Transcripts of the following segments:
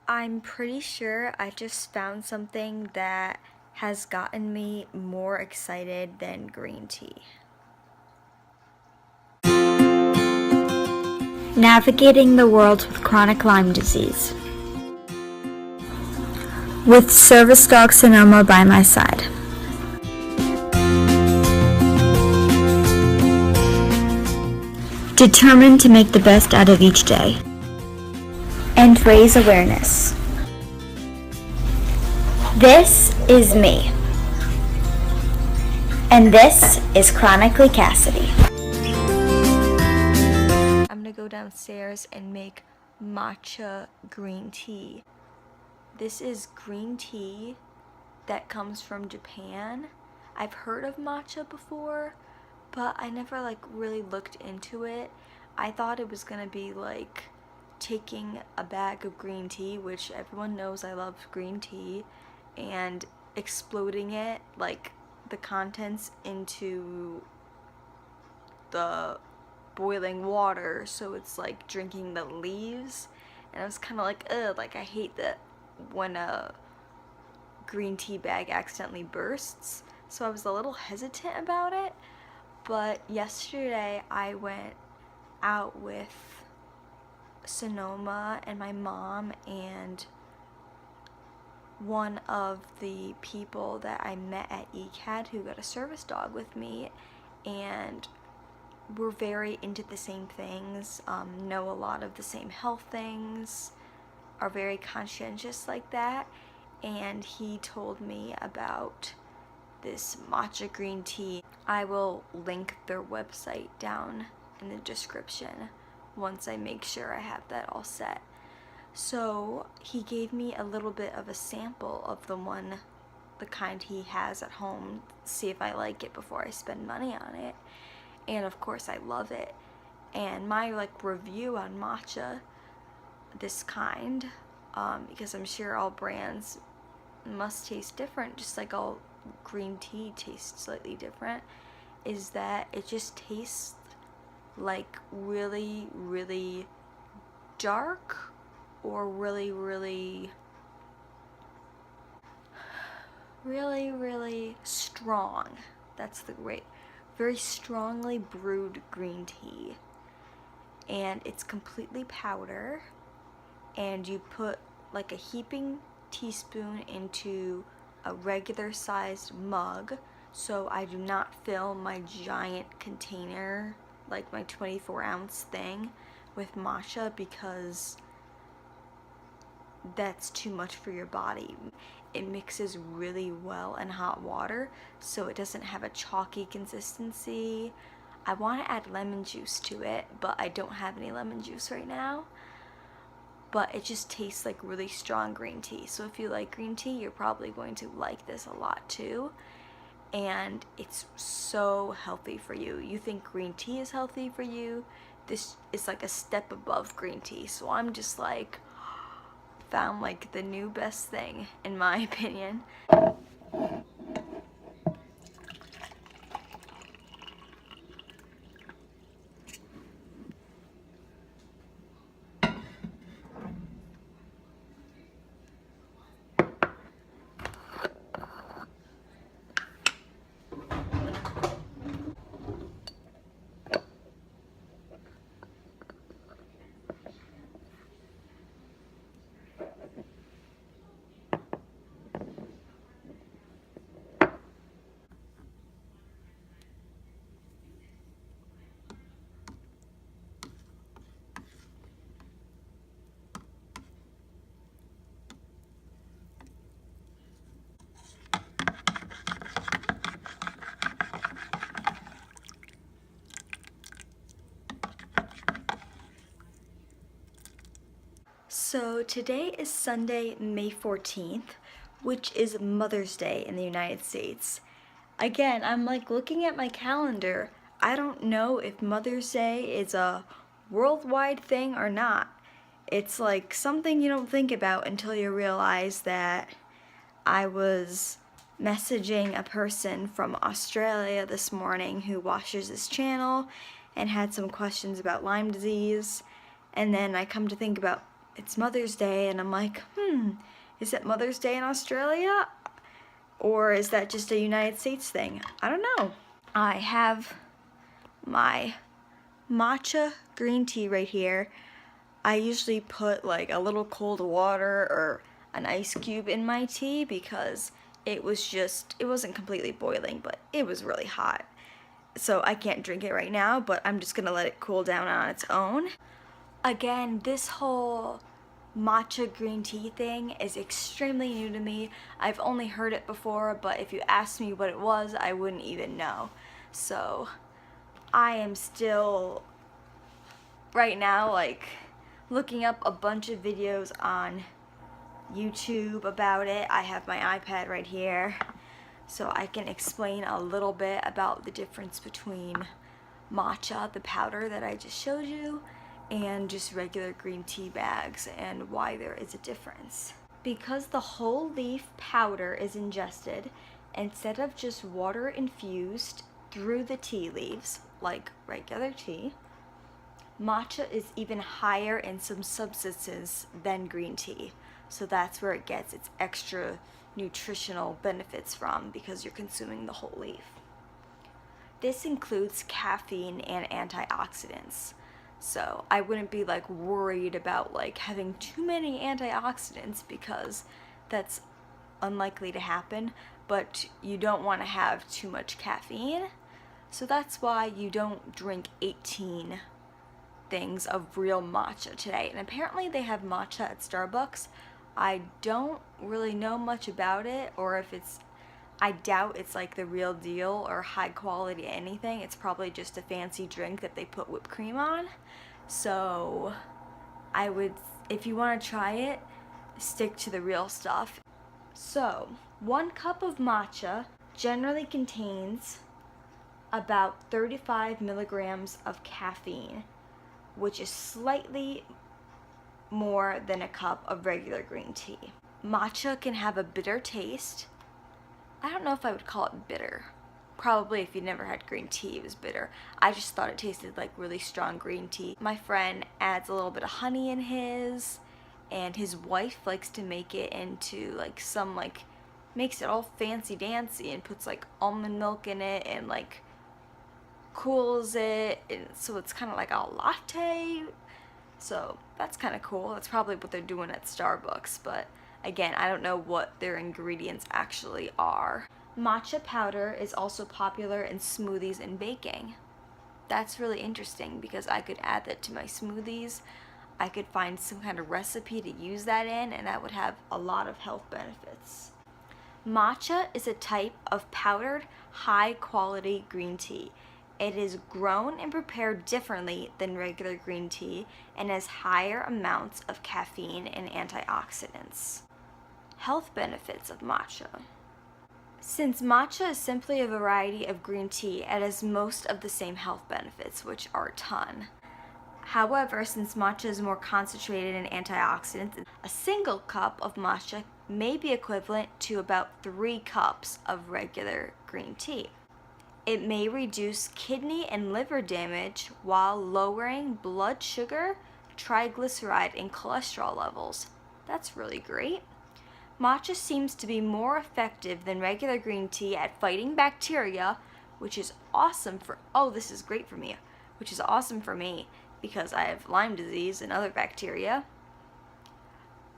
I'm pretty sure I just found something that has gotten me more excited than green tea. Navigating the world with chronic Lyme disease. With service dog Sonoma by my side. Determined to make the best out of each day. And raise awareness. This is me. And this is Chronically Cassidy. I'm gonna go downstairs and make matcha green tea. This is green tea that comes from Japan. I've heard of matcha before, but I never really looked into it. I thought it was gonna be like taking a bag of green tea, which everyone knows I love green tea, and exploding it, like the contents, into the boiling water, so it's like drinking the leaves. And I was kind of like, ugh, I hate that when a green tea bag accidentally bursts, so I was a little hesitant about it. But yesterday I went out with Sonoma and my mom and one of the people that I met at ECAD who got a service dog with me, and we're very into the same things, know a lot of the same health things, are very conscientious like that. And he told me about this matcha green tea. I will link their website down in the description once I make sure I have that all set. So he gave me a little bit of a sample of the kind he has at home, see if I like it before I spend money on it. And of course I love it. And my review on matcha, this kind, because I'm sure all brands must taste different, just like all green tea tastes slightly different, is that it just tastes like really, really dark or really, really, really, really strong. That's the great, very strongly brewed green tea. And it's completely powder, and you put a heaping teaspoon into a regular sized mug, so I do not fill my giant container, like my 24-ounce thing, with matcha, because that's too much for your body. It mixes really well in hot water, so it doesn't have a chalky consistency. I want to add lemon juice to it, but I don't have any lemon juice right now. But it just tastes like really strong green tea. So if you like green tea, you're probably going to like this a lot too. And it's so healthy for you. You think green tea is healthy for you? This is like a step above green tea. So I'm just found the new best thing, in my opinion. So today is Sunday, May 14th, which is Mother's Day in the United States. Again, I'm looking at my calendar. I don't know if Mother's Day is a worldwide thing or not. It's something you don't think about until you realize that I was messaging a person from Australia this morning who watches this channel and had some questions about Lyme disease. And then I come to think about it's Mother's Day, and I'm like, is it Mother's Day in Australia? Or is that just a United States thing? I don't know. I have my matcha green tea right here. I usually put like a little cold water or an ice cube in my tea because it wasn't completely boiling, but it was really hot. So I can't drink it right now, but I'm just gonna let it cool down on its own. Again, this whole matcha green tea thing is extremely new to me. I've only heard it before, but if you asked me what it was, I wouldn't even know. So I am still right now like looking up a bunch of videos on YouTube about it. I have my iPad right here, so I can explain a little bit about the difference between matcha, the powder that I just showed you, and just regular green tea bags and why there is a difference. Because the whole leaf powder is ingested instead of just water infused through the tea leaves like regular tea, matcha is even higher in some substances than green tea. So that's where it gets its extra nutritional benefits from, because you're consuming the whole leaf. This includes caffeine and antioxidants. So I wouldn't be like worried about like having too many antioxidants, because that's unlikely to happen, but you don't want to have too much caffeine. So that's why you don't drink 18 things of real matcha today. And apparently they have matcha at Starbucks. I don't really know much about it, or if I doubt it's like the real deal or high quality anything. It's probably just a fancy drink that they put whipped cream on. So I would, if you want to try it, stick to the real stuff. So 1 cup of matcha generally contains about 35 milligrams of caffeine, which is slightly more than a cup of regular green tea. Matcha can have a bitter taste. I don't know if I would call it bitter. Probably if you never had green tea, it was bitter. I just thought it tasted like really strong green tea. My friend adds a little bit of honey in his, and his wife likes to make it into like some like, makes it all fancy dancy and puts like almond milk in it and like cools it, and so it's kind of like a latte. So that's kind of cool. That's probably what they're doing at Starbucks, but again, I don't know what their ingredients actually are. Matcha powder is also popular in smoothies and baking. That's really interesting because I could add that to my smoothies. I could find some kind of recipe to use that in, and that would have a lot of health benefits. Matcha is a type of powdered, high-quality green tea. It is grown and prepared differently than regular green tea and has higher amounts of caffeine and antioxidants. Health benefits of matcha. Since matcha is simply a variety of green tea, it has most of the same health benefits, which are a ton. However, since matcha is more concentrated in antioxidants, a single cup of matcha may be equivalent to about 3 cups of regular green tea. It may reduce kidney and liver damage while lowering blood sugar, triglyceride, and cholesterol levels. That's really great. Matcha seems to be more effective than regular green tea at fighting bacteria, which is awesome for, this is great for me, which is awesome for me because I have Lyme disease and other bacteria.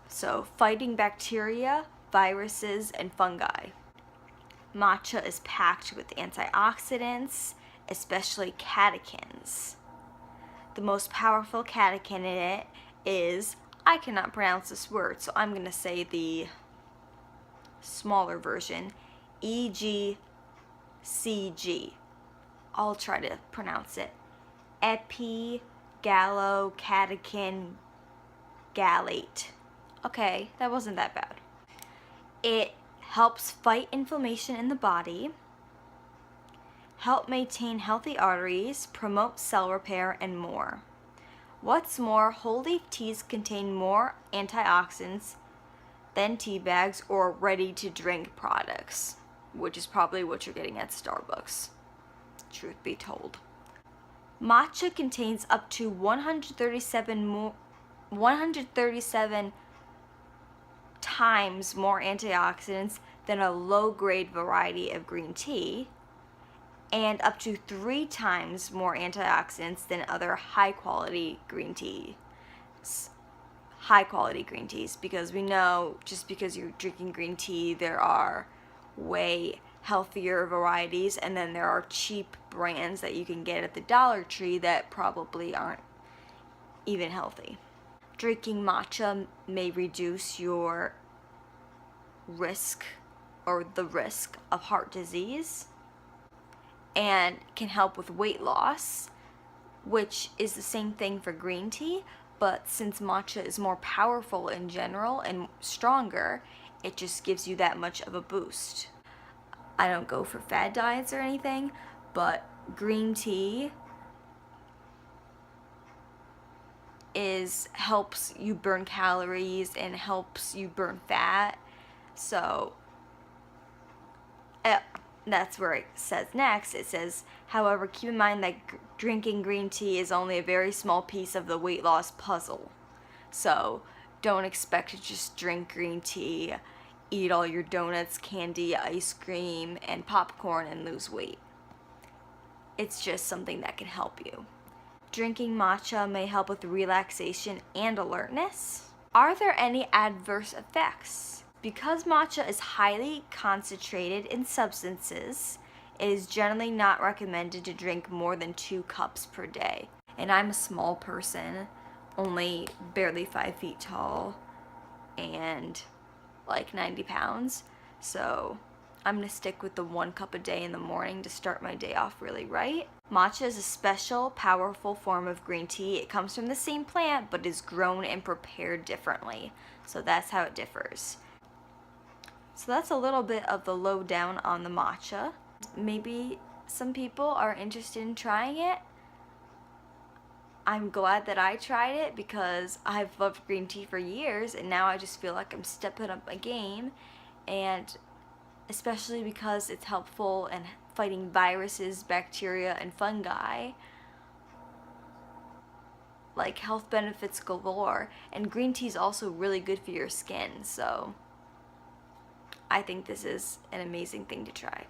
So fighting bacteria, viruses, and fungi. Matcha is packed with antioxidants, especially catechins. The most powerful catechin in it is, I cannot pronounce this word, so I'm going to say the smaller version, EGCG. I'll try to pronounce it. Epigallocatechin gallate. Okay, that wasn't that bad. It helps fight inflammation in the body, help maintain healthy arteries, promote cell repair, and more. What's more, whole leaf teas contain more antioxidants than tea bags or ready-to-drink products, which is probably what you're getting at Starbucks, truth be told. Matcha contains up to 137 137 times more antioxidants than a low-grade variety of green tea, and up to 3 times more antioxidants than other high-quality green teas. High-quality green teas, because we know just because you're drinking green tea, there are way healthier varieties, and then there are cheap brands that you can get at the Dollar Tree that probably aren't even healthy. Drinking matcha may reduce your risk, or the risk of heart disease, and can help with weight loss, which is the same thing for green tea, but since matcha is more powerful in general and stronger, it just gives you that much of a boost. I don't go for fad diets or anything, but green tea helps you burn calories and helps you burn fat. So that's where it says next. It says, however, keep in mind that drinking green tea is only a very small piece of the weight loss puzzle. So don't expect to just drink green tea, eat all your donuts, candy, ice cream, and popcorn and lose weight. It's just something that can help you. Drinking matcha may help with relaxation and alertness. Are there any adverse effects? Because matcha is highly concentrated in substances, it is generally not recommended to drink more than 2 cups per day. And I'm a small person, only barely 5 feet tall, and like 90 pounds. So I'm gonna stick with the 1 cup a day in the morning to start my day off really right. Matcha is a special, powerful form of green tea. It comes from the same plant, but is grown and prepared differently. So that's how it differs. So that's a little bit of the lowdown on the matcha. Maybe some people are interested in trying it. I'm glad that I tried it because I've loved green tea for years, and now I just feel like I'm stepping up my game, and especially because it's helpful in fighting viruses, bacteria, and fungi. Like, health benefits galore, and green tea is also really good for your skin, so I think this is an amazing thing to try.